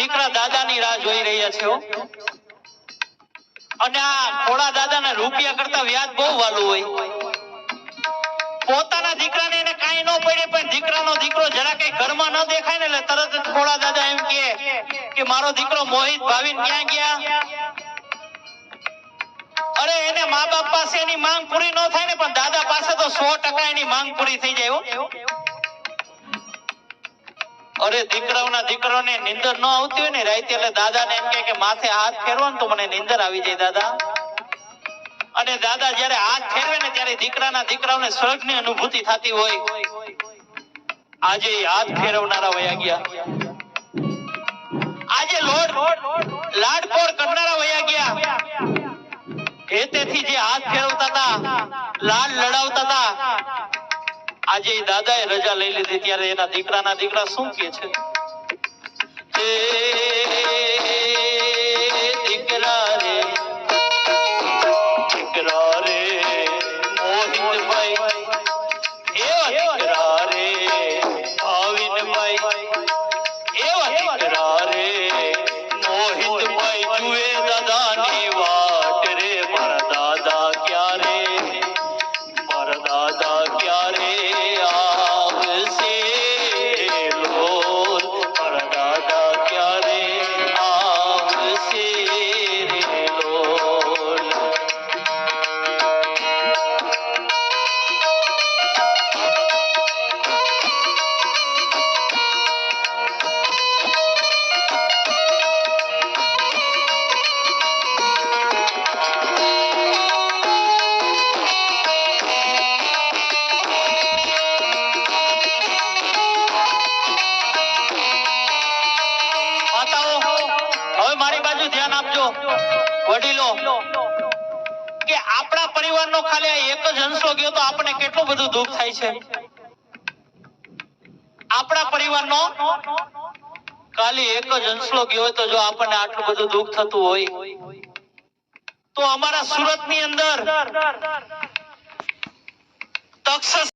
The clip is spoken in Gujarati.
દીકરા દાદાની રાહ જોઈ રહ્યા છે અને આ ખોડા દાદાના રૂપિયા કરતા વ્યાજ બહુ વાલું હોય। પોતાના દીકરાને એને કાંઈ ન પડે પણ દીકરાનો દીકરો જરા કઈ ઘરમાં ન દેખાય ને એટલે તરત જ ખોડા દાદા એમ કે મારો દીકરો મોહિત ભાવિન ક્યાં ગયા। અરે એને મા બાપ પાસે એની માંગ પૂરી ન થાય ને પણ દાદા પાસે તો 100% એની માંગ પૂરી થઈ જાય। અરે દીકરાઓને નીંદર ન આવતી હોય ને રાતે એટલે દાદાને એમ કે માથે હાથ ફેરવો ને તો મને નીંદર આવી જાય દાદા। અને દાદા જ્યારે હાથ ફેરવે ને ત્યારે દીકરાઓને સ્વર્ગની અનુભૂતિ થતી હોય। આજે હાથ ફેરવનારા વયા ગયા, આજે લાડકોડ કરનારા વયા ગયા। હેતેથી જે હાથ ફેરવતા હતા, લાડ લડાવતા હતા, આજે દાદાએ રજા લઈ લીધી ત્યારે એના દીકરા શું કહે છે? દીકરા રે મોહિતભાઈ, એવા દીકરા રે ભાવિનભાઈ, એવા દીકરા રે મોહિતભાઈ જુએ દાદાની વાટ રે। મારા દાદા ક્યારે આવશે લોલ, મારા દાદા ક્યારે આવશે લોલ। હવે મારી બાજુ ધ્યાન આપજો વડીલો, કે આપણા પરિવારનો ખાલી એક જ હંસો ગયો તો આપણે કેટલું બધું દુઃખ થાય છે। આપણા પરિવારનો ખાલી એક જ હંસલો ગયો હોય તો જો આપણને આટલું બધું દુઃખ થતું હોય તો અમારા સુરતની અંદર તક્ષ